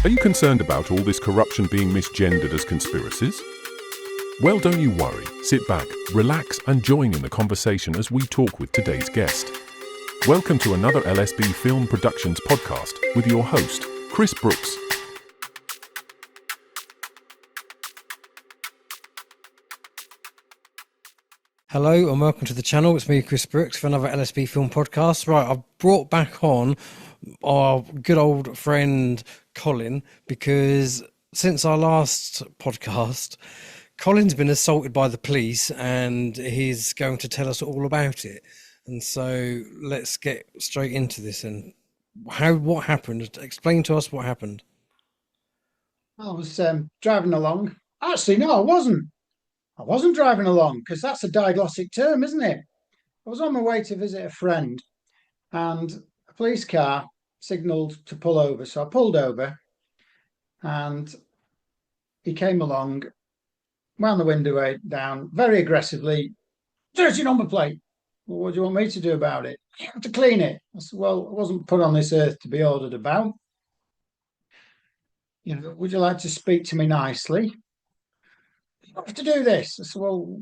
Are you concerned about all this corruption being misgendered as conspiracies? Well, don't you worry. Sit back, relax, and join in the conversation as we talk with today's guest. Welcome to another LSB Film Productions podcast with your host, Chris Brooks. Hello and welcome to the channel. It's me, Chris Brooks, for another LSB Film podcast. Right, I've brought back on our good old friend Colin because since our last podcast, Colin's been assaulted by the police and he's going to tell us all about it. And so let's get straight into this. And what happened? Explain to us what happened. I was driving along. Actually, no, I wasn't. I wasn't driving along because that's a diglostic term, isn't it? I was on my way to visit a friend and a police car signalled to pull over. So I pulled over and he came along, wound the window down very aggressively. Dirty number plate. Well, what do you want me to do about it? You have to clean it. I said, well, I wasn't put on this earth to be ordered about. You know, would you like to speak to me nicely? You have to do this. I said, well,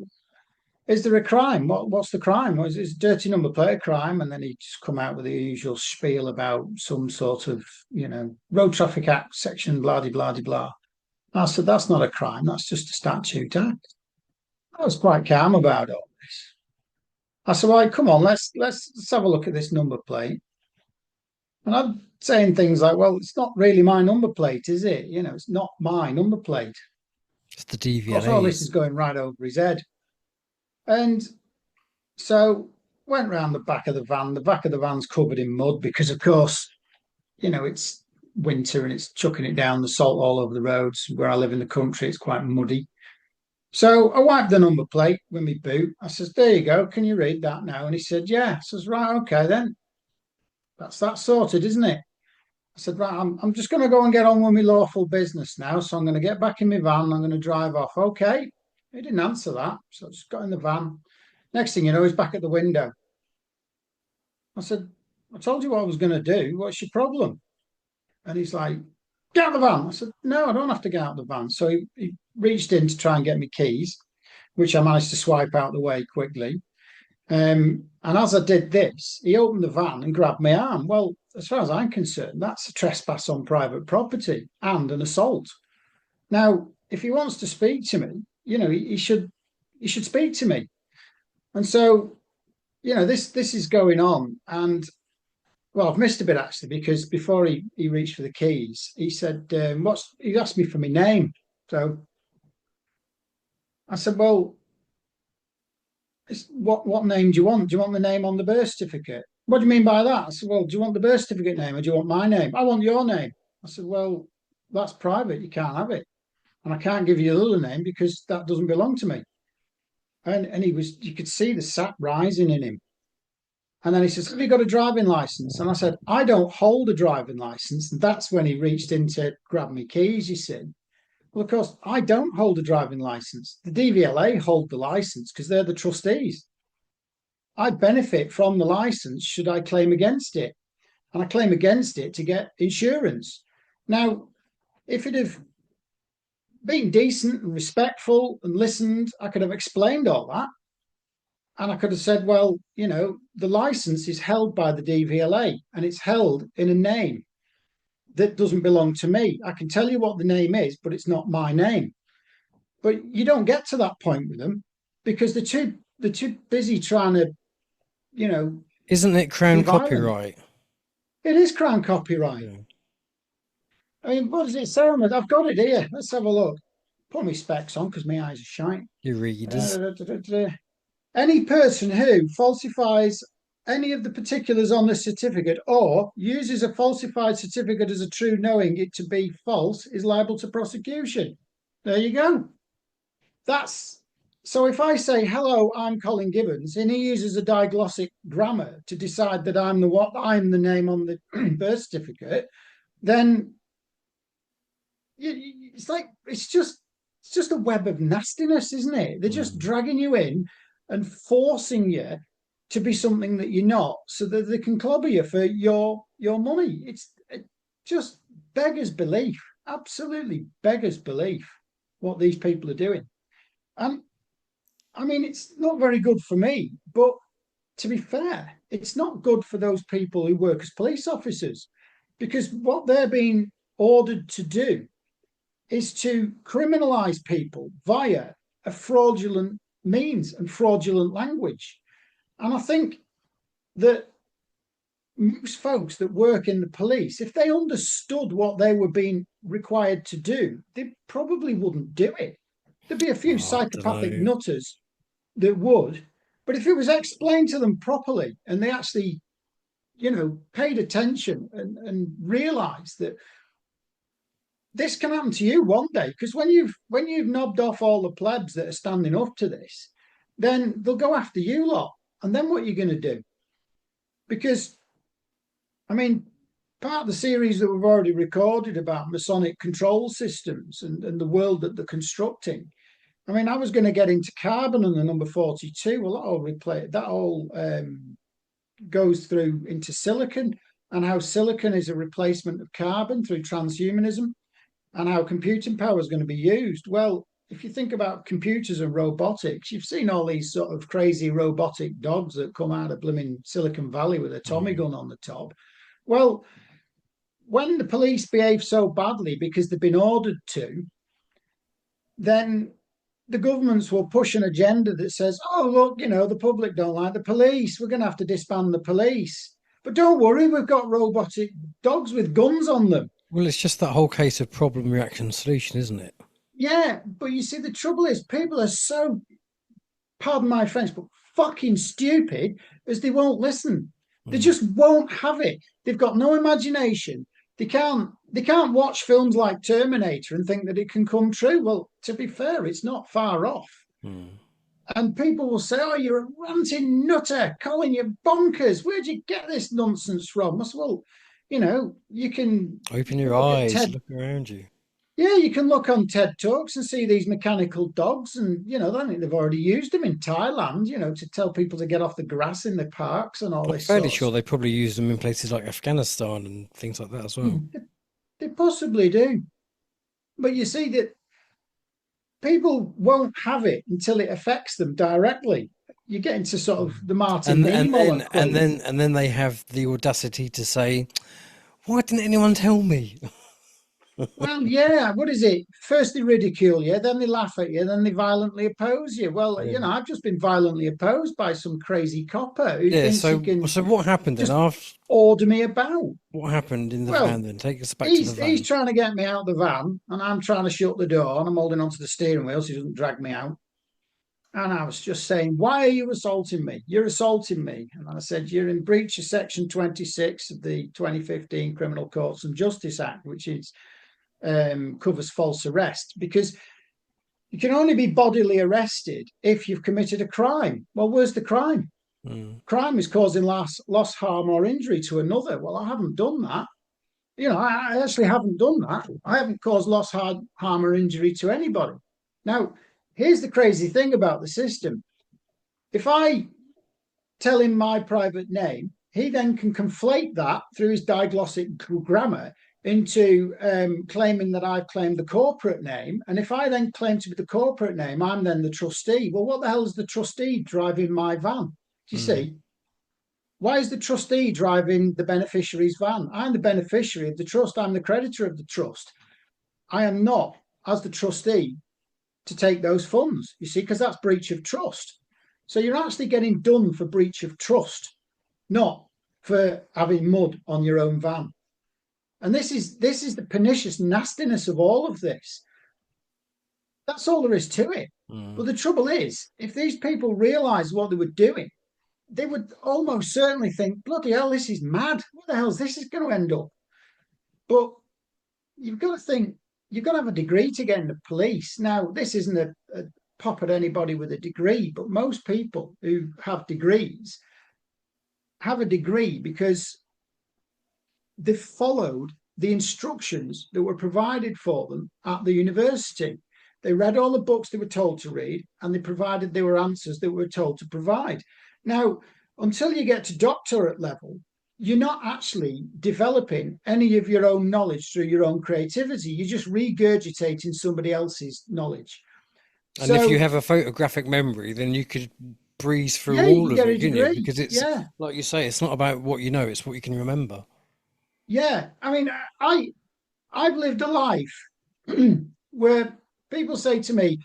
is there a crime? What's the crime? Is dirty number plate a crime? And then he just come out with the usual spiel about some sort of, Road Traffic Act section, blah, blah, blah, blah. I said, that's not a crime. That's just a statute act. I was quite calm about all this. I said, well, come on, let's have a look at this number plate. And I'm saying things like, well, it's not really my number plate, is it? It's not my number plate. It's the DVLA. Of course, all this is going right over his head. And so went round the back of the van. The back of the van's covered in mud because, of course, it's winter and it's chucking it down, the salt all over the roads. Where I live in the country, it's quite muddy. So I wiped the number plate with my boot. I says, there you go. Can you read that now? And he said, yeah. I says, right, okay, then. That's that sorted, isn't it? I said, right, I'm just going to go and get on with my lawful business now. So I'm going to get back in my van. I'm going to drive off. Okay. He didn't answer that. So I just got in the van. Next thing you know, he's back at the window. I said, I told you what I was going to do. What's your problem? And he's like, get out of the van. I said, no, I don't have to get out of the van. So he reached in to try and get me keys, which I managed to swipe out the way quickly. And as I did this, he opened the van and grabbed my arm. Well, as far as I'm concerned, that's a trespass on private property and an assault. Now, if he wants to speak to me, he should speak to me. And so, this is going on. And well, I've missed a bit actually, because before he reached for the keys, he said, he asked me for my name. So I said, well, what name do you want? Do you want the name on the birth certificate? What do you mean by that? I said, well, do you want the birth certificate name or do you want my name? I want your name. I said, well, that's private. You can't have it. And I can't give you the other name because that doesn't belong to me. And you could see the sap rising in him. And then he says, have you got a driving license? And I said, I don't hold a driving license. And that's when he reached in to grab me keys, you see. Well, of course, I don't hold a driving license. The DVLA hold the license because they're the trustees. I benefit from the license should I claim against it. And I claim against it to get insurance. Now, if it had been decent and respectful and listened, I could have explained all that. And I could have said, well, the license is held by the DVLA and it's held in a name that doesn't belong to me. I can tell you what the name is, but it's not my name. But you don't get to that point with them because they're too busy trying to, Isn't it Crown copyright? It is Crown copyright. Yeah. I mean, what does it say on it? I've got it here. Let's have a look. Put my specs on because my eyes are shine. Your readers. Any person who falsifies any of the particulars on the certificate or uses a falsified certificate as a true knowing it to be false is liable to prosecution. There you go. So if I say, hello, I'm Colin Gibbons, and he uses a diglossic grammar to decide that I'm the name on the birth certificate, then it's just a web of nastiness, isn't it? They're just dragging you in and forcing you to be something that you're not, so that they can clobber you for your money. It just beggars belief, absolutely beggars belief what these people are doing. And I mean, it's not very good for me, but to be fair, it's not good for those people who work as police officers, because what they're being ordered to do is to criminalize people via a fraudulent means and fraudulent language. And I think that most folks that work in the police, if they understood what they were being required to do, they probably wouldn't do it. There'd be a few psychopathic nutters that would, but if it was explained to them properly and they actually, paid attention and realized that this can happen to you one day, because when you've knobbed off all the plebs that are standing up to this, then they'll go after you lot. And then what are you going to do? Because, I mean, part of the series that we've already recorded about Masonic control systems and the world that they're constructing, I mean, I was going to get into carbon and the number 42. Well, that all goes through into silicon, and how silicon is a replacement of carbon through transhumanism, and how computing power is going to be used. Well, if you think about computers and robotics, you've seen all these sort of crazy robotic dogs that come out of blooming Silicon Valley with a Tommy gun on the top. Well, when the police behave so badly because they've been ordered to, then the governments will push an agenda that says, oh, look, the public don't like the police. We're going to have to disband the police. But don't worry, we've got robotic dogs with guns on them. Well, it's just that whole case of problem, reaction, solution, isn't it? Yeah, but you see, the trouble is people are so, pardon my French, but fucking stupid as they won't listen. They just won't have it. They've got no imagination. They can't watch films like Terminator and think that it can come true. Well, to be fair, it's not far off. And people will say, oh, you're a ranting nutter, Colin, you're bonkers. Where'd you get this nonsense from? I said, well, you can open your eyes, look around you. Yeah, you can look on TED Talks and see these mechanical dogs, and I think they've already used them in Thailand, to tell people to get off the grass in the parks and all this. I'm fairly sure they probably use them in places like Afghanistan and things like that as well. They possibly do, but you see that people won't have it until it affects them directly. You get into sort of the Martin and then they have the audacity to say, "Why didn't anyone tell me?" Well, yeah, what is it? First they ridicule you, then they laugh at you, then they violently oppose you. Well, I've just been violently opposed by some crazy copper who thinks he can. So what happened then? After order me about. What happened in the van then? Take us back to the van. He's trying to get me out of the van, and I'm trying to shut the door, and I'm holding onto the steering wheel so he doesn't drag me out. And I was just saying, why are you assaulting me? You're assaulting me. And I said, you're in breach of Section 26 of the 2015 Criminal Courts and Justice Act, which is covers false arrest, because you can only be bodily arrested if you've committed a crime. Well, where's the crime? Crime is causing loss, harm, or injury to another. Well, I haven't done that. I actually haven't done that. I haven't caused loss, harm, or injury to anybody. Now, here's the crazy thing about the system. If I tell him my private name, he then can conflate that through his diglossic grammar into claiming that I've claimed the corporate name. And if I then claim to be the corporate name, I'm then the trustee. Well, what the hell is the trustee driving my van? Do you see? Why is the trustee driving the beneficiary's van? I'm the beneficiary of the trust. I'm the creditor of the trust. I am not, as the trustee, to take those funds, you see, because that's breach of trust. So you're actually getting done for breach of trust, not for having mud on your own van. And this is the pernicious nastiness of all of this. That's all there is to it. But the trouble is, if these people realised what they were doing, they would almost certainly think, bloody hell, this is mad. What the hell is this going to end up? But you've got to think, you've got to have a degree to get in the police. Now, this isn't a pop at anybody with a degree, but most people who have degrees have a degree because they followed the instructions that were provided for them at the university. They read all the books they were told to read, and they provided their answers that were told to provide. Now, until you get to doctorate level, you're not actually developing any of your own knowledge through your own creativity. You're just regurgitating somebody else's knowledge. And if you So have a photographic memory, then you could breeze through yeah, you all can of get a it, couldn't you? degree. Because it's Yeah, like you say, it's not about what you know, it's what you can remember. yeah. I mean, I've lived a life where people say to me,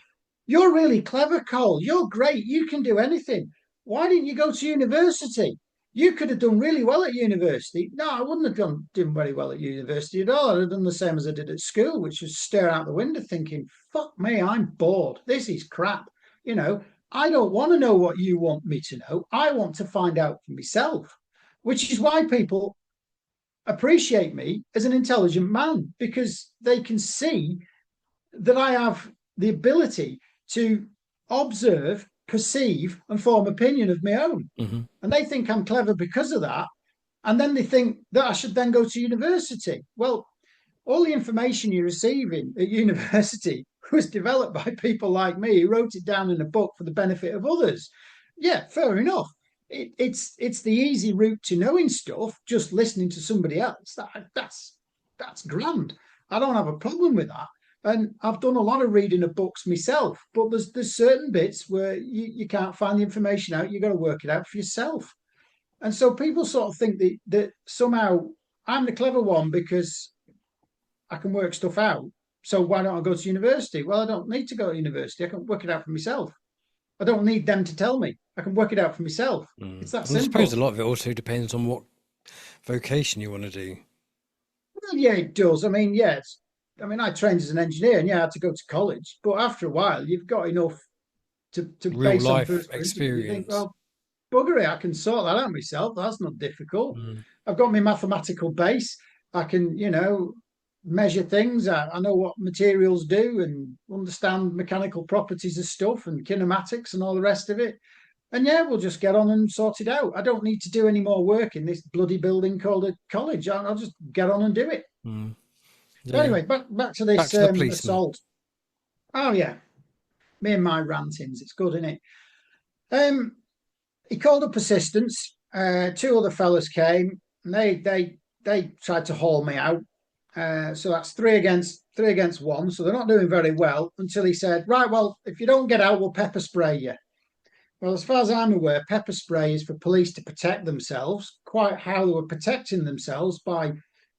"You're really clever, Cole. You're great. You can do anything. Why didn't you go to university? You could have done really well at university." No, I wouldn't have done very well at university at all. I'd have done the same as I did at school, which was stare out the window thinking, "Fuck me, I'm bored. This is crap." You know, I don't want to know what you want me to know. I want to find out for myself, which is why people appreciate me as an intelligent man, because they can see that I have the ability to observe, perceive, and form opinion of my own. Hmm. And they think I'm clever because of that. And then they think that I should then go to university. Well, all the information you're receiving at university was developed by people like me who wrote it down in a book for the benefit of others. Yeah, fair enough. It's the easy route to knowing stuff. Just listening to somebody else. That's grand. I don't have a problem with that. And I've done a lot of reading of books myself, but there's certain bits where you can't find the information out. You've got to work it out for yourself. And so people sort of think that somehow I'm the clever one because I can work stuff out. So why don't I go to university? Well, I don't need to go to university. I can work it out for myself. I don't need them to tell me. I can work it out for myself. Mm. It's that And I suppose a simple. lot of it also depends on what vocation you want to do. Well, yeah, it does. I mean, yes. I mean, I trained as an engineer and yeah, I had to go to college. But after a while, you've got enough to Real base on life first principle. You think, experience. well, bugger it, I can sort that out myself. That's not difficult. Mm. I've got my mathematical base. I can, measure things. I know what materials do and understand mechanical properties of stuff and kinematics and all the rest of it. And yeah, we'll just get on and sort it out. I don't need to do any more work in this bloody building called a college. I'll just get on and do it. Mm. But Yeah. anyway, back to Back this to the policeman. assault. Oh yeah, me and my rantings. It's good, isn't it? Um, he called up assistance. Two other fellas came, and they tried to haul me out. So that's three against one. So they're not doing very well until he said, "Right, well, if you don't get out, we'll pepper spray you." Well, as far as I'm aware, pepper spray is for police to protect themselves. Quite how they were protecting themselves by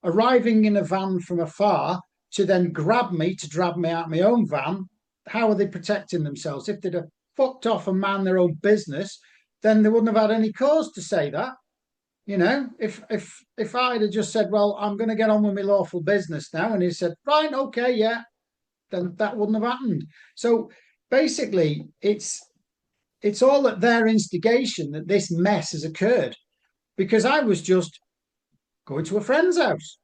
arriving in a van from afar to then grab me to drag me out of my own van. How are they protecting themselves? If they'd have fucked off and man their own business, then they wouldn't have had any cause to say that. If I'd have just said, "Well, I'm going to get on with my lawful business now," and he said, "Right, okay, yeah," then that wouldn't have happened. So basically, it's all at their instigation that this mess has occurred because I was just going to a friend's house.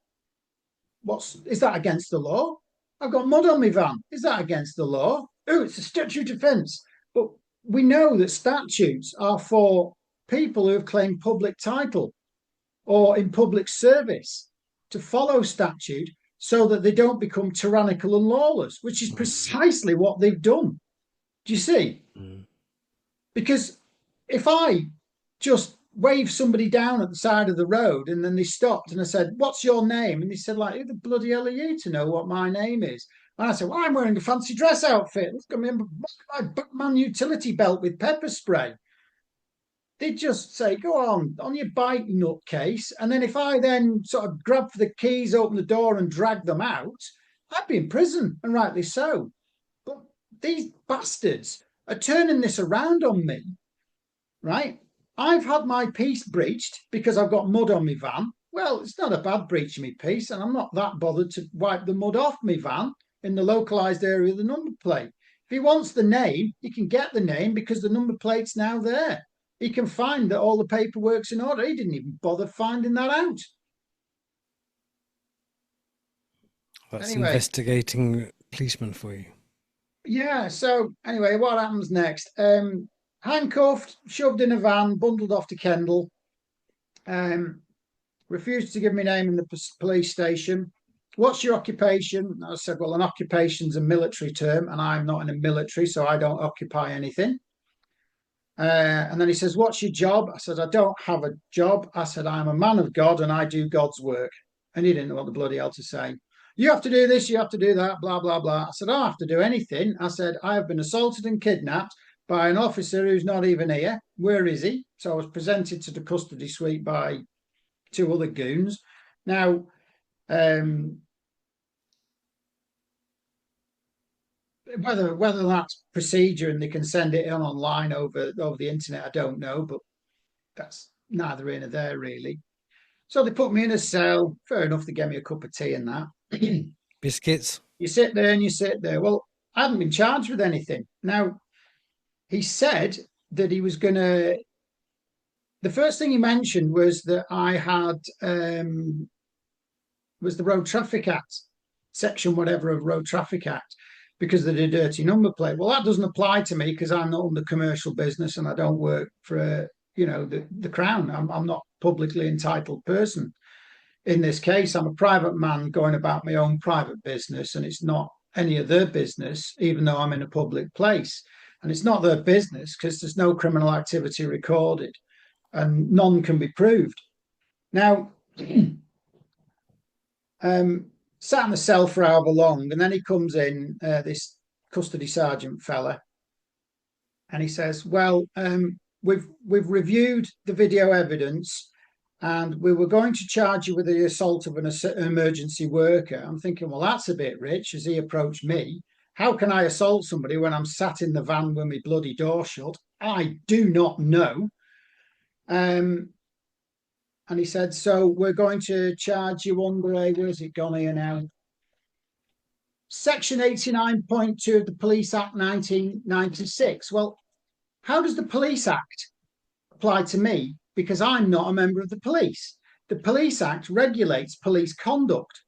Is that against the law? I've got mud on my van. Is that against the law? Oh, it's a statute offence. But we know that statutes are for people who have claimed public title or in public service to follow statute so that they don't become tyrannical and lawless, which is Mm. precisely what they've done. Do you see? Mm. Because if I just waved somebody down at the side of the road and then they stopped and I said, "What's your name?" And they said, like, "Who the bloody hell are you to know what my name is?" And I said, "Well, I'm wearing a fancy dress outfit. Look at me, my Batman utility belt with pepper spray." They'd just say, "Go on your bike, nutcase." And then if I then sort of grabbed for the keys, open the door and dragged them out, I'd be in prison, and rightly so. But these bastards are turning this around on me, right? I've had my peace breached because I've got mud on my van. Well, it's not a bad breach of my peace, and I'm not that bothered to wipe the mud off my van in the localised area of the number plate. If he wants the name, he can get the name because the number plate's now there. He can find that all the paperwork's in order. He didn't even bother finding that out. That's Anyway, investigating policeman for you. yeah. So anyway, what happens next? Handcuffed, shoved in a van, bundled off to Kendal. Um, Refused to give me name in the police station. "What's your occupation?" I said, "Well, an occupation's a military term, and I'm not in a military, so I don't occupy anything." And then he says, "What's your job?" I said, "I don't have a job." I said, "I'm a man of God and I do God's work." And he didn't know what the bloody hell to say. "You have to do this, you have to do that, blah, blah, blah." I said, "I don't have to do anything." I said, "I have been assaulted and kidnapped by an officer who's not even here. Where is he?" So I was presented to the custody suite by two other goons. Now, um, whether that's procedure and they can send it on online over the internet, I don't know, but that's neither here nor there really. So they put me in a cell. Fair enough, they gave me a cup of tea and that. Biscuits. You sit there and you sit there. Well, I hadn't been charged with anything. Now, he said that he was going to. The first thing he mentioned was that I had was the Road Traffic Act, section whatever of Road Traffic Act, because of the dirty number plate. Well, that doesn't apply to me because I'm not under commercial business and I don't work for the Crown. I'm not a publicly entitled person. In this case, I'm a private man going about my own private business, and it's not any of their business, even though I'm in a public place. And it's not their business because there's no criminal activity recorded and none can be proved. Now, sat in the cell for however long, and then he comes in, this custody sergeant fella, and he says, "Well, we've reviewed the video evidence, and we were going to charge you with the assault of an emergency worker." I'm thinking, well, that's a bit rich. As he approached me, how can I assault somebody when I'm sat in the van with my bloody door shut? I do not know. And he said, "So we're going to charge you under a, where's it gone here now? Section 89.2 of the Police Act 1996. Well, how does the Police Act apply to me? Because I'm not a member of the police. The Police Act regulates police conduct.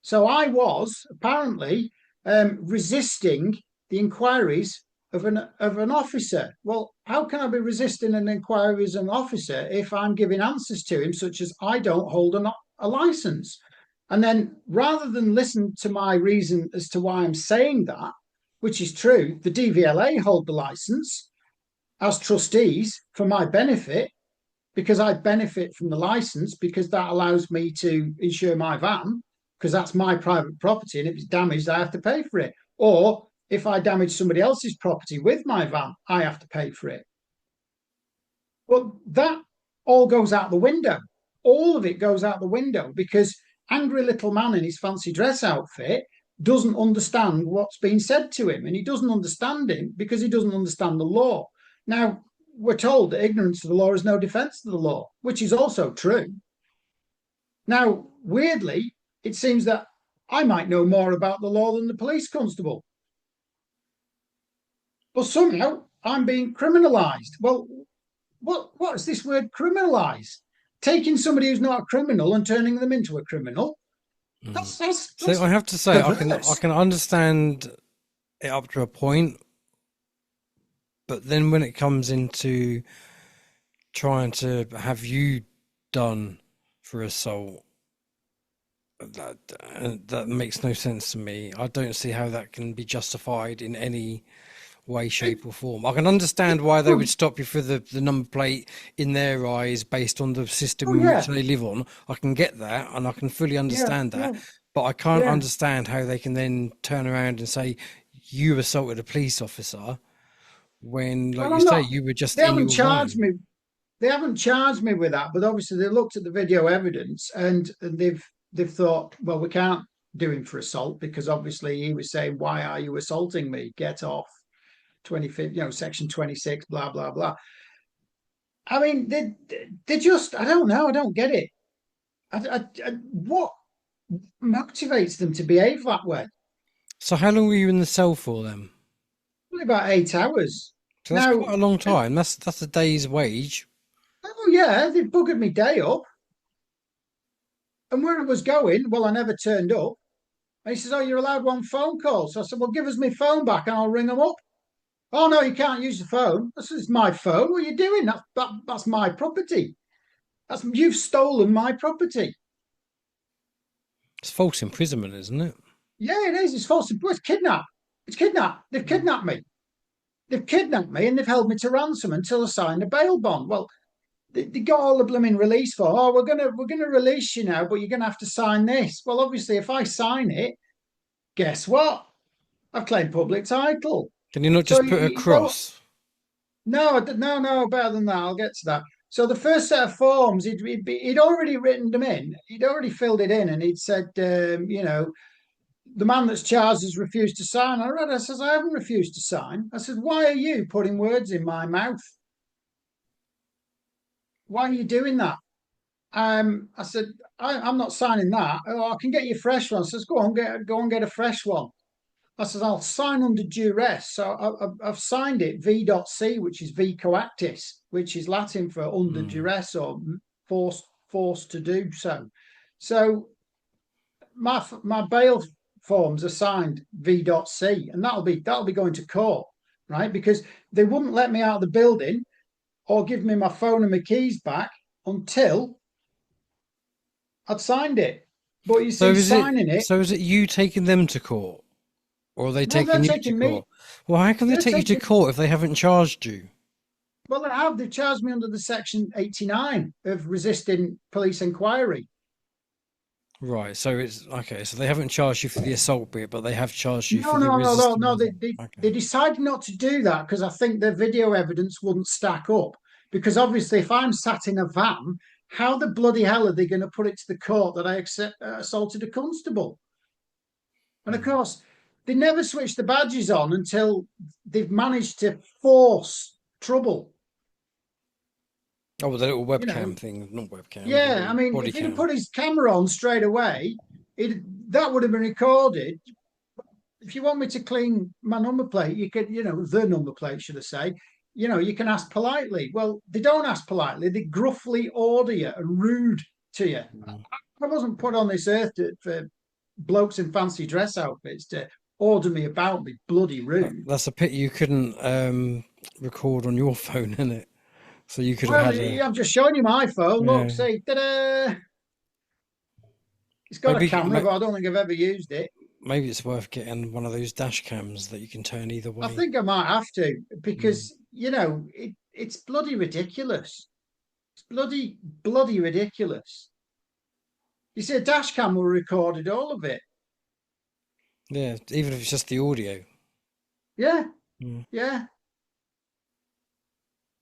So I was apparently resisting the inquiries of an officer. Well, how can I be resisting an inquiry as an officer if I'm giving answers to him, such as I don't hold a license? And then rather than listen to my reason as to why I'm saying that, which is true, the DVLA hold the license as trustees for my benefit, because I benefit from the license, because that allows me to insure my van, because that's my private property, and if it's damaged, I have to pay for it. Or if I damage somebody else's property with my van, I have to pay for it. Well, that all goes out the window. All of it goes out the window because angry little man in his fancy dress outfit doesn't understand what's being said to him. And he doesn't understand it because he doesn't understand the law. Now, we're told that ignorance of the law is no defense of the law, which is also true. Now, weirdly, it seems that I might know more about the law than the police constable. But somehow I'm being criminalised. Well, what is this word criminalise? Taking somebody who's not a criminal and turning them into a criminal. That's So I have to say, perverse. I can understand it up to a point, but then when it comes into trying to have you done for assault, that makes no sense to me. I don't see how that can be justified in any way, shape, or form. I can understand why they would stop you for the number plate in their eyes based on the system in which they live on. I can get that, and I can fully understand that, but I can't understand how they can then turn around and say you assaulted a police officer when, like you say, you were just They in haven't your charged van. me. They haven't charged me with that, but obviously they looked at the video evidence and they've thought, well, we can't do him for assault because obviously he was saying, "Why are you assaulting me? Get off." 25, section 26, blah blah blah. I mean, they just, I don't know, I don't get it. What motivates them to behave that way? So how long were you in the cell for then? Only about 8 hours. So that's Now, quite a long time. That's a day's wage. oh yeah, they buggered me day up. And where I was going, well, I never turned up. And he says, "Oh, you're allowed one phone call." So I said, "Well, give us my phone back and I'll ring them up." "Oh, no, you can't use the phone." I said, "It's my phone. What are you doing? That's my property. You've stolen my property." It's false imprisonment, isn't it? "Yeah, it is. It's false. It's kidnapped. It's kidnapped. They've kidnapped me." they've kidnapped me and they've held me to ransom until I sign a bail bond. Well, they got all the blooming release for. Oh, we're gonna release you now, but you're gonna have to sign this. Well, obviously, if I sign it, guess what? I've claimed public title. Can you not So just put a you know, cross? no, no, better than that. I'll get to that. So the first set of forms, he'd already written them in. He'd already filled it in, and he'd said, the man that's charged has refused to sign. I read. I says, I haven't refused to sign. I said, why are you putting words in my mouth? Why are you doing that? I said, I'm not signing that. Oh, I can get you a fresh one. I says, go and get a fresh one. I says, I'll sign under duress. So I've signed it V.C, which is V coactis, which is Latin for under duress or forced to do so. So my bail forms are signed V.C, and that'll be going to court, right? Because they wouldn't let me out of the building or give me my phone and my keys back until I'd signed it. But you So see, is it signing it, so is it you taking them to court, or are they no, they're taking you to taking me. court? Well, how can they They're take you to taking. court if they haven't charged you? Well, they have. They've charged me under the section 89 of resisting police inquiry. Right. So it's okay. So they haven't charged you for the assault bit, but they have charged you for No, the no, no, no, resisting no. They, assault. they, they Okay. decided not to do that because I think the video evidence wouldn't stack up. Because obviously, if I'm sat in a van, how the bloody hell are they going to put it to the court that I assaulted a constable? And of Hmm. course, they never switch the badges on until they've managed to force trouble. Oh, well, the little You know, webcam thing, not webcam, the yeah. I little mean, body if he'd have cam. put his camera on straight away, it that would have been recorded. If you want me to clean my number plate, you could, the number plate, should I say, you can ask politely. Well, they don't ask politely. They gruffly order you and rude to you. Hmm. I wasn't put on this earth for blokes in fancy dress outfits to order me about, be bloody rude. That's a pity you couldn't record on your phone, isn't it? So you could have Well, had a I'm just showing you my phone. Look, yeah. see, ta-da! It's got a Maybe camera, but I don't think I've ever used it. maybe it's worth getting one of those dash cams that you can turn either I way. think I might have to Mm. because, it's bloody ridiculous. It's bloody ridiculous. You see, a dash cam will recorded all of it. Yeah, even if it's just the audio. Yeah, Mm. yeah.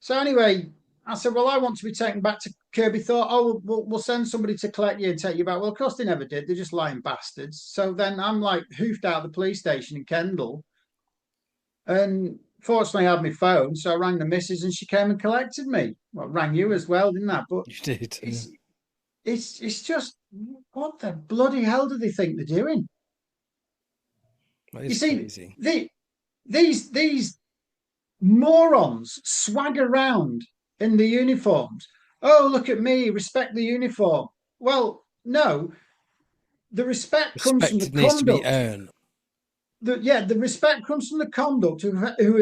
So anyway, I said, well, I want to be taken back to Kirby. Thought, oh, we'll send somebody to collect you and take you back. Well, of course they never did. They're just lying bastards. So then I'm like hoofed out of the police station in Kendal. And fortunately, I had my phone. So I rang the missus and she came and collected me. Well, rang you as well, didn't I? But You did. Yeah. it's it's just, what the bloody hell do they think they're doing? That You is see, crazy. these morons swag around in the uniforms. Oh, look at me, respect the uniform. Well, no, the respect comes from the Respect needs to be conduct. earned. The respect comes from the conduct who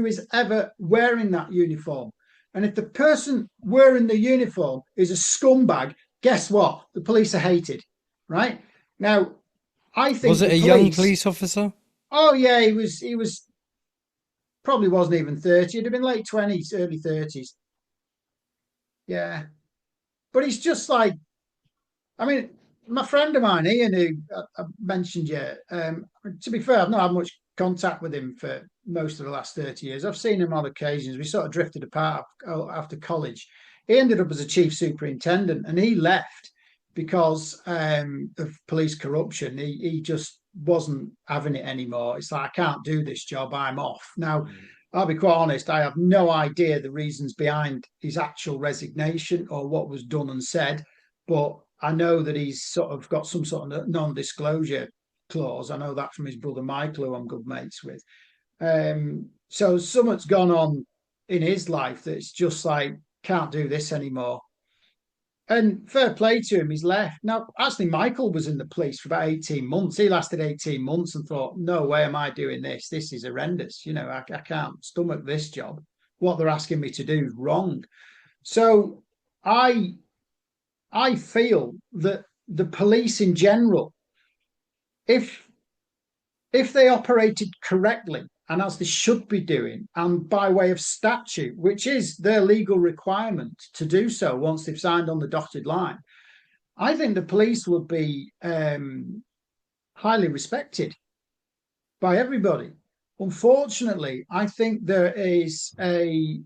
is ever wearing that uniform. And if the person wearing the uniform is a scumbag, guess what? The police are hated, right? Now, I Was think it the a young police. police officer? Oh yeah, he was probably wasn't even 30. It'd have been late 20s, early 30s. Yeah. But he's just like, I mean, my friend of mine, Ian, who I mentioned you, to be fair, I've not had much contact with him for most of the last 30 years. I've seen him on occasions. We sort of drifted apart after college. He ended up as a chief superintendent and he left because of police corruption. He just wasn't having it anymore. It's like, I can't do this job. I'm off. Now, Mm. I'll be quite honest, I have no idea the reasons behind his actual resignation or what was done and said, but I know that he's sort of got some sort of non-disclosure clause. I know that from his brother Michael, who I'm good mates with. So something's gone on in his life that's just like, can't do this anymore. And fair play to him, he's left. Now, actually, Michael was in the police for about 18 months. He lasted 18 months and thought, no way am I doing this. This is horrendous. I can't stomach this job. What they're asking me to do is wrong. So I I feel that the police in general, if if they operated correctly and as they should be doing, and by way of statute, which is their legal requirement to do so once they've signed on the dotted line, I think the police would be highly respected by everybody. Unfortunately, I think there is a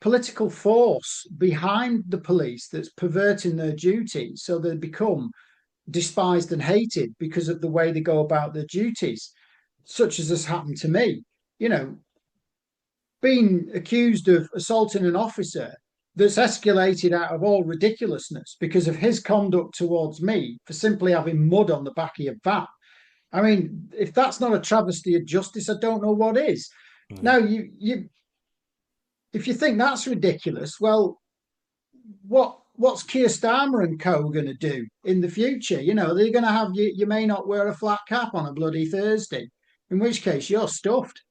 political force behind the police that's perverting their duty, so they become despised and hated because of the way they go about their duties, such as has happened to me. You know, being accused of assaulting an officer that's escalated out of all ridiculousness because of his conduct towards me for simply having mud on the back of your van. I mean, if that's not a travesty of justice, I don't know what is. Now, you if you think that's ridiculous, well, what's Keir Starmer and co going to do in the future? You know, they're going to have you may not wear a flat cap on a bloody Thursday, in which case you're stuffed.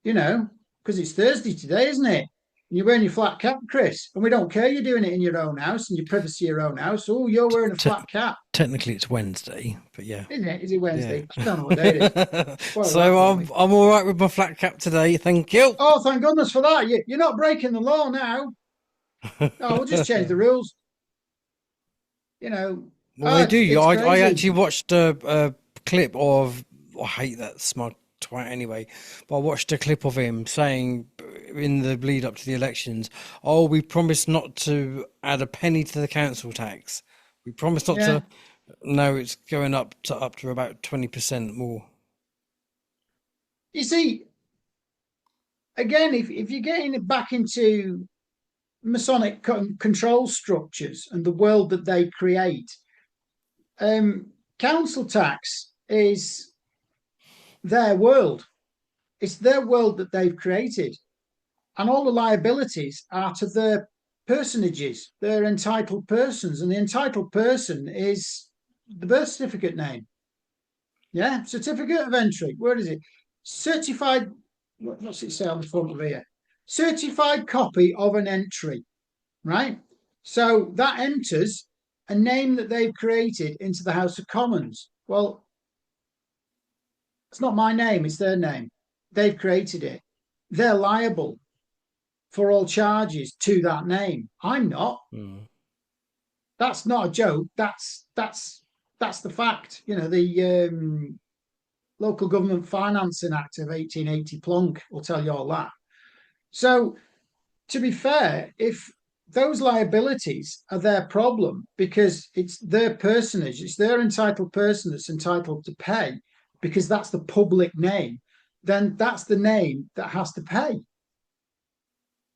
You know, because it's Thursday today, isn't it? And you're wearing your flat cap, Chris, and we don't care you're doing it in your own house and your privacy of your own house. Oh, you're wearing a flat cap. Technically, it's Wednesday, but yeah. Isn't it? Is it Wednesday? Yeah. I don't know what day it is. So I'm all right with my flat cap today. Thank you. Oh, thank goodness for that. You're not breaking the law now. Oh, we'll just change the rules. You know. Well, they do. I actually watched a clip of. I hate that smug twat anyway, but I watched a clip of him saying in the lead up to the elections, "Oh, we promised not to add a penny to the council tax. We promised not to." No, it's going up to about 20% more. You see, again, if you're getting it back into Masonic control structures and the world that they create, council tax is their world. It's their world that they've created. And all the liabilities are to their personages, their entitled persons. And the entitled person is the birth certificate name. Yeah, certificate of entry. Where is it? Certified, what's it say on the front of here? Certified copy of an entry, right? So that enters a name that they've created into the House of Commons. Well, it's not my name, it's their name. They've created it. They're liable for all charges to that name. I'm not. That's not a joke. That's the fact. You know, the Local Government Financing Act of 1880 plonk will tell you all that. So, to be fair, if those liabilities are their problem because it's their personage, it's their entitled person that's entitled to pay because that's the public name, then that's the name that has to pay.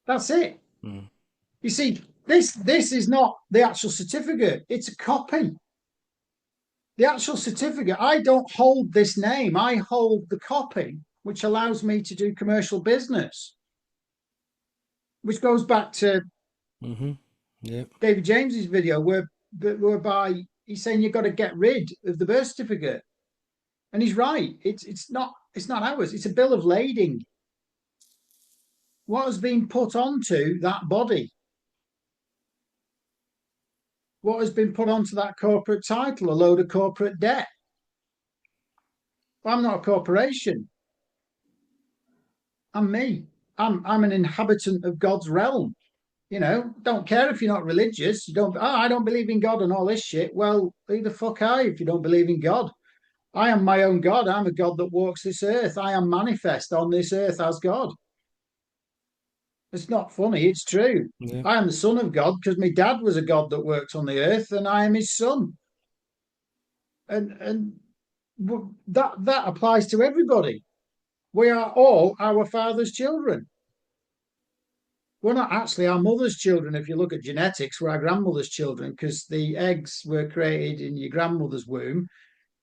That's it. You see, this is not the actual certificate. It's a copy. The actual certificate, I don't hold this name. I hold the copy, which allows me to do commercial business, which goes back to David James's video whereby he's saying you've got to get rid of the birth certificate. And he's right. It's not ours. It's a bill of lading. What has been put onto that body? What has been put onto that corporate title? A load of corporate debt. I'm not a corporation. I'm me. I'm an inhabitant of God's realm. You know, don't care if you're not religious. You don't. I don't believe in God and all this shit. Well, who the fuck are you if you don't believe in God? I am my own God. I'm a God that walks this earth. I am manifest on this earth as God. It's not funny. It's true. Yeah. I am the son of God because my dad was a God that worked on the earth, and I am his son. And that applies to everybody. We are all our father's children. We're not actually our mother's children. If you look at genetics, we're our grandmother's children because the eggs were created in your grandmother's womb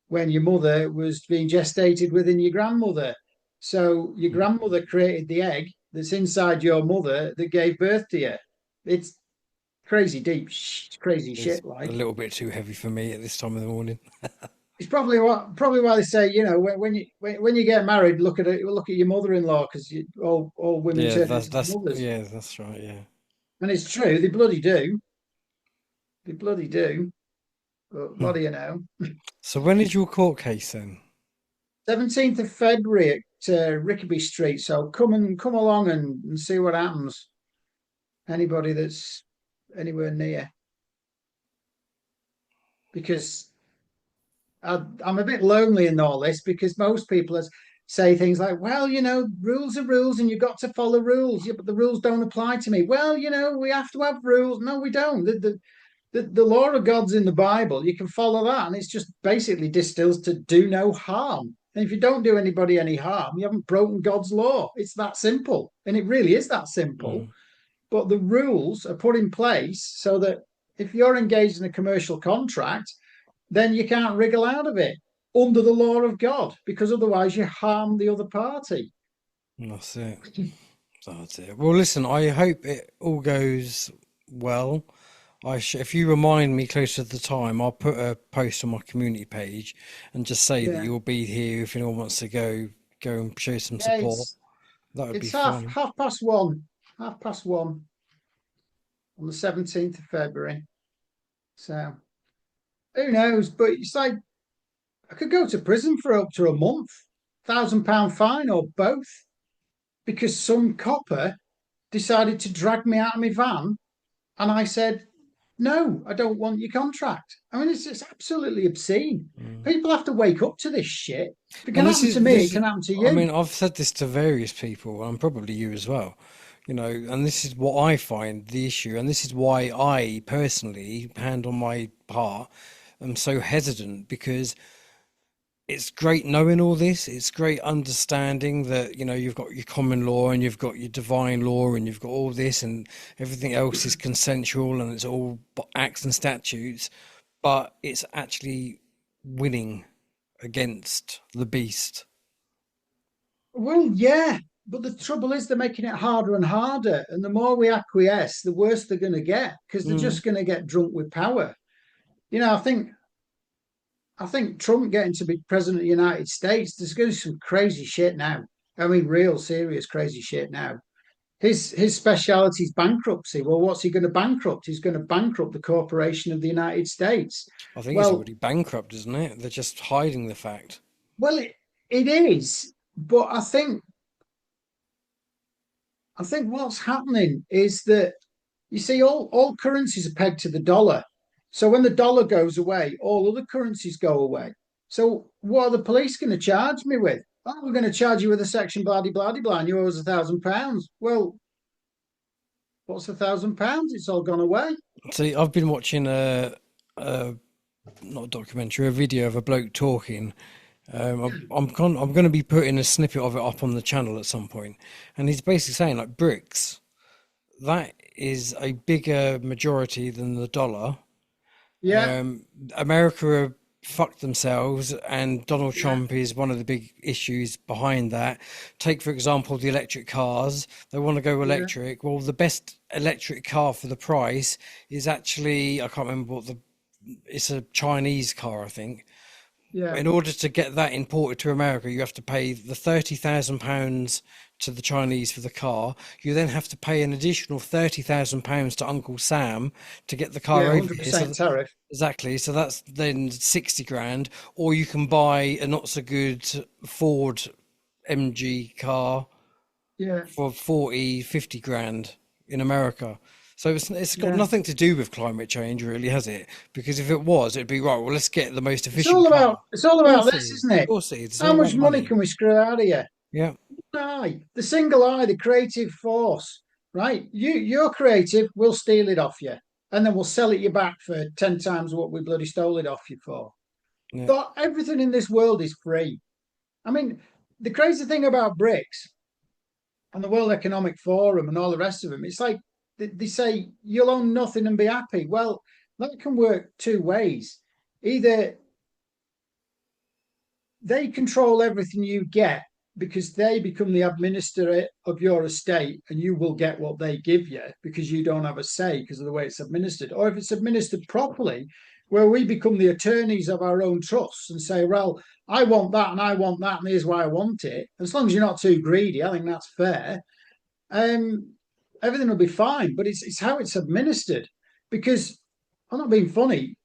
when your mother was being gestated within your grandmother. So your grandmother created the egg that's inside your mother that gave birth to you. It's crazy deep, crazy shit. Like a little bit too heavy for me at this time of the morning. It's probably why they say, you know, when you get married, look at your mother-in-law because all women turn into mothers. Yeah, that's right. Yeah, and it's true. They bloody do. They bloody do. But what do you know? So when is your court case then? 17th of February Rickaby Street. So come along and see what happens. Anybody that's anywhere near, because I'm a bit lonely in all this, because most people say things like, well, rules are rules and you've got to follow rules. Yeah, but the rules don't apply to me. Well, we have to have rules. No, we don't. The law of God's in the Bible. You can follow that, and it's just basically distills to do no harm. And if you don't do anybody any harm, you haven't broken God's law. It's that simple. And it really is that simple. Mm. But the rules are put in place so that if you're engaged in a commercial contract, then you can't wriggle out of it under the law of God, because otherwise you harm the other party. That's it. That's it. Well, listen, I hope it all goes well. If you remind me closer to the time, I'll put a post on my community page and just say that Yeah, you'll be here if anyone wants to go and show some yeah. support. It's That would be it's half fun. half past one, half past one on the 17th of February. So who knows? But it's like I could go to prison for up to a month, £1,000 fine or both, because some copper decided to drag me out of my van, and I said, no, I don't want your contract. I mean, it's absolutely obscene. Mm. People have to wake up to this shit. If it can And this happen is to me, it this. can happen to I you. mean, I've said this to various people, and probably you as well. And this is what I find the issue, and this is why I personally, hand on my heart, am so hesitant, because it's great knowing all this. It's great understanding that, you've got your common law and you've got your divine law and you've got all this, and everything else is consensual and it's all acts and statutes, but it's actually winning against the beast. Well, yeah, but the trouble is they're making it harder and harder. And the more we acquiesce, the worse they're going to get, because they're Mm. just going to get drunk with power. I think Trump getting to be president of the United States, there's going to be some crazy shit now. I mean, real serious crazy shit now. His speciality is bankruptcy. Well, what's he going to bankrupt? He's going to bankrupt the corporation of the United States. I think it's Well, already bankrupt, isn't it? They're just hiding the fact. well, it is, but I think what's happening is that you see all currencies are pegged to the dollar. So when the dollar goes away, all other currencies go away. So what are the police going to charge me with? Oh, we're going to charge you with a section bloody bloody blah, and you owe us £1,000. Well, what's £1,000? It's all gone away. See, I've been watching a not a documentary, a video of a bloke talking. I'm going to be putting a snippet of it up on the channel at some point, and he's basically saying, like, bricks, that is a bigger majority than the dollar. Yeah, America have fucked themselves, and Donald yeah, Trump is one of the big issues behind that. Take, for example, the electric cars. They want to go yeah, electric. Well, the best electric car for the price is actually, I can't remember it's a Chinese car, I think. yeah. In order to get that imported to America, you have to pay the £30,000 to the Chinese for the car. You then have to pay an additional £30,000 to Uncle Sam to get the car Yeah, over here. 100% tariff. Exactly. So that's then 60 grand. Or you can buy a not so good Ford MG car Yeah, for 40, 50 grand in America. So it's got yeah. nothing to do with climate change, really, has it? Because if it was, it'd be right. Well, let's get the most It's efficient all car. about it's all Of about course it this, is. isn't Of it? course it is. It's How all much about money money. can we screw out of you? Yeah. Eye, the single eye, the creative force, right? You're creative, we'll steal it off you, and then we'll sell it you back for 10 times what we bloody stole it off you for. Yeah. But everything in this world is free. I mean, the crazy thing about BRICS and the World Economic Forum and all the rest of them, it's like they say you'll own nothing and be happy. Well, that can work two ways. Either they control everything you get because they become the administrator of your estate, and you will get what they give you because you don't have a say because of the way it's administered. Or if it's administered properly, where we become the attorneys of our own trusts and say, well, I want that and I want that, and here's why I want it. As long as you're not too greedy, I think that's fair. Um, Everything will be fine. But it's how it's administered. Because I'm not being funny.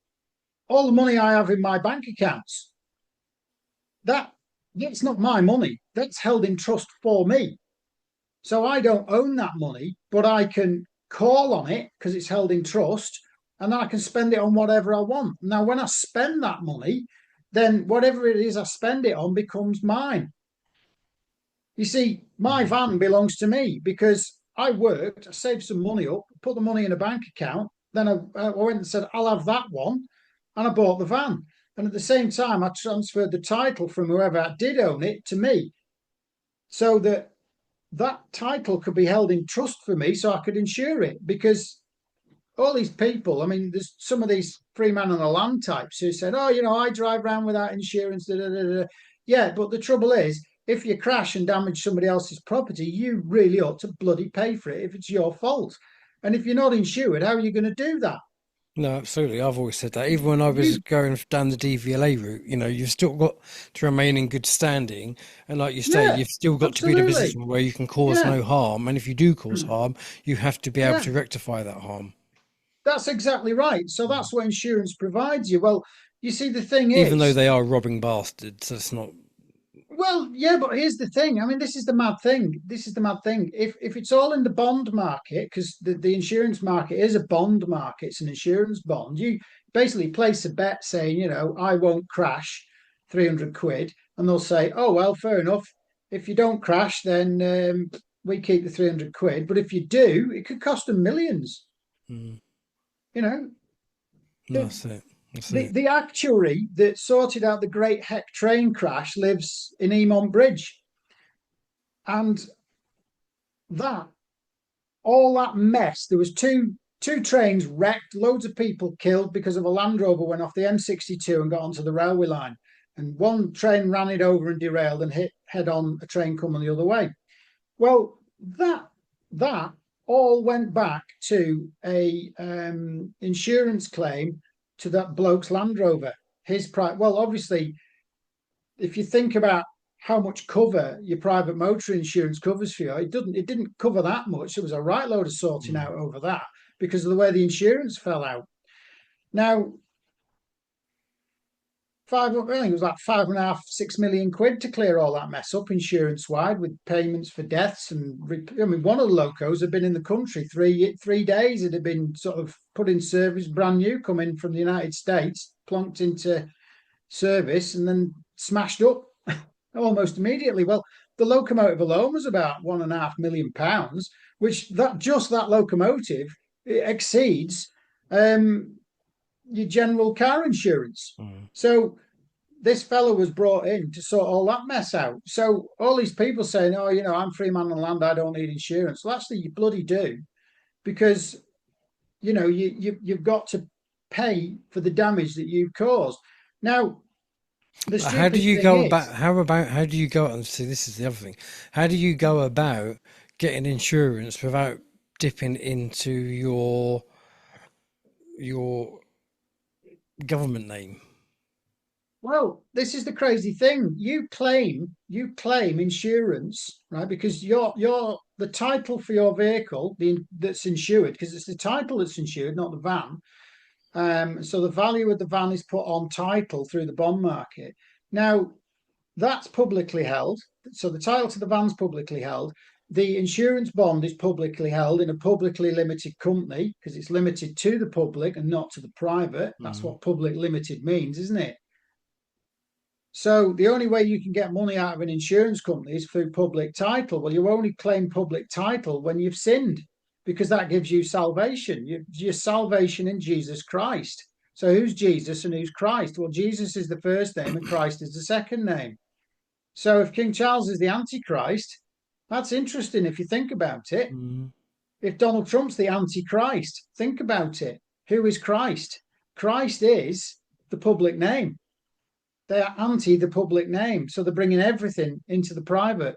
All the money I have in my bank accounts, that it's not my money. That's held in trust for me. So I don't own that money, but I can call on it because it's held in trust, and then I can spend it on whatever I want. Now, when I spend that money, then whatever it is I spend it on becomes mine. You see, my Mm. van belongs to me because I worked, I saved some money up, put the money in a bank account. Then I went and said, I'll have that one. And I bought the van. And at the same time, I transferred the title from whoever did own it to me so that that title could be held in trust for me so I could insure it. Because all these people, I mean, there's some of these free man on the land types who said, oh, I drive around without insurance. Da, da, da, da. Yeah, but the trouble is, if you crash and damage somebody else's property, you really ought to bloody pay for it if it's your fault. And if you're not insured, how are you going to do that? No, absolutely. I've always said that. Even when I was You, going down the DVLA route, you've still got to remain in good standing. And like you say, yeah, you've still got to be in a absolutely. position where you can cause Yeah, no harm. And if you do cause harm, you have to be able yeah, to rectify that harm. that's exactly right. So that's what insurance provides you. Well, you see, the thing Even though is, they are robbing bastards, that's not. well, yeah, but here's the thing. I mean, this is the mad thing. This is the mad thing. If it's all in the bond market, because the insurance market is a bond market, it's an insurance bond. You basically place a bet saying, I won't crash, 300 quid, and they'll say, oh well, fair enough. If you don't crash, then we keep the 300 quid. But if you do, it could cost them millions. Mm, You know, no, the that's it. That's the, it. the actuary that sorted out the Great Heck train crash lives in Emont Bridge. And that all that mess. There was two trains wrecked, loads of people killed because of a Land Rover went off the M62 and got onto the railway line. And one train ran it over and derailed and hit head on a train coming the other way. Well, that all went back to a insurance claim to that bloke's Land Rover. His price. Well, obviously, if you think about how much cover your private motor insurance covers for you, it didn't cover that much. There was a right load of sorting Mm. out over that because of the way the insurance fell out. Now, I think it was like 5.5, 6 million quid to clear all that mess up insurance wide with payments for deaths. And I mean, one of the locos had been in the country 3 days. It had been sort of put in service, brand new, coming from the United States, plonked into service, and then smashed up almost immediately. Well, the locomotive alone was about £1.5 million, which that locomotive exceeds um, your general car insurance. Mm. So this fellow was brought in to sort all that mess out. So all these people saying, "Oh, I'm free man on land, I don't need insurance." Well, actually, you bloody do, because you've got to pay for the damage that you've caused. Now, the But how do stupid you thing go about? is, How do you go? And see, this is the other thing. How do you go about getting insurance without dipping into your government name? well, this is the crazy thing. You claim insurance, right? Because you're the title for your vehicle that's insured, because it's the title that's insured, not the van. So the value of the van is put on title through the bond market. Now, that's publicly held. So the title to the van's publicly held. The insurance bond is publicly held in a publicly limited company because it's limited to the public and not to the private. That's Mm. what public limited means, isn't it? So the only way you can get money out of an insurance company is through public title. Well, you only claim public title when you've sinned, because that gives you salvation. Your salvation in Jesus Christ. So who's Jesus and who's Christ? Well, Jesus is the first name and Christ is the second name. So if King Charles is the Antichrist, that's interesting if you think about it. Mm. If Donald Trump's the Antichrist, think about it. Who is Christ? Christ is the public name. They are anti the public name, so they're bringing everything into the private.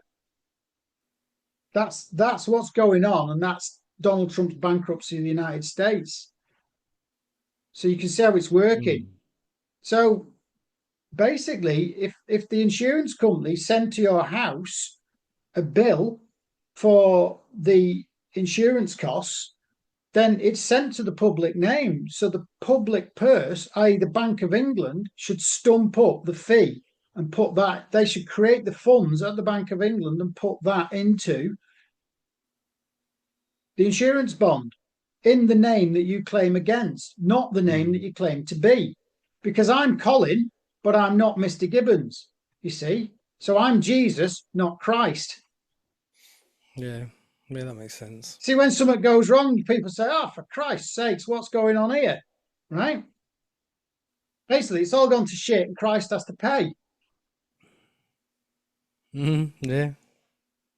That's what's going on, and that's Donald Trump's bankruptcy of the United States. So you can see how it's working. Mm. So basically, if the insurance company sent to your house a bill for the insurance costs, then it's sent to the public name. So the public purse, i.e., the Bank of England, should stump up the fee and put that. They should create the funds at the Bank of England and put that into the insurance bond in the name that you claim against, not the name that you claim to be. Because I'm Colin, but I'm not Mr. Gibbons, you see. So I'm Jesus, not Christ. Yeah, that makes sense. See, when something goes wrong, people say, oh, for Christ's sakes, what's going on here? Right? Basically, it's all gone to shit and Christ has to pay. Yeah.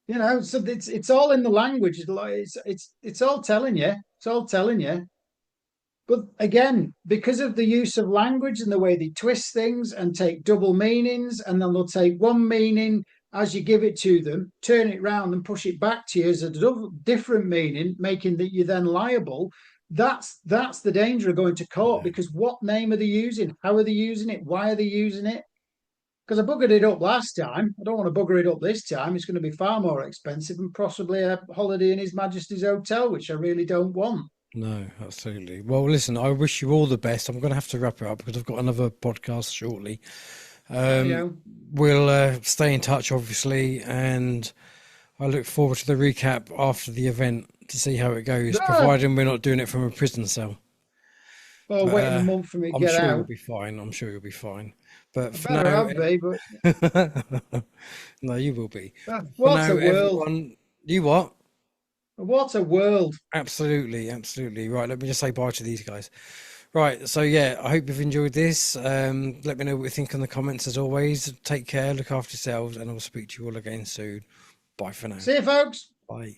You know, so it's all in the language. It's all telling you. It's all telling you. But again, because of the use of language and the way they twist things and take double meanings, and then they'll take one meaning as you give it to them, turn it round and push it back to you as a different meaning, making that you're then liable. That's the danger of going to court, because what name are they using? How are they using it? Why are they using it? Because I buggered it up last time. I don't want to bugger it up this time. It's going to be far more expensive and possibly a holiday in His Majesty's hotel, which I really don't want. No, absolutely. Well, listen, I wish you all the best. I'm going to have to wrap it up because I've got another podcast shortly. We'll stay in touch, obviously, and I look forward to the recap after the event to see how it goes, providing we're not doing it from a prison cell. Well, waiting a month for me to get out. You'll be fine. I'm sure you'll be fine. But for now, now, but no, you will be. What a world! Everyone, you what? What a world! Absolutely. Right, let me just say bye to these guys. Right, so yeah, I hope you've enjoyed this. Let me know what you think in the comments as always. Take care, look after yourselves, and I'll speak to you all again soon. Bye for now. See you, folks. Bye.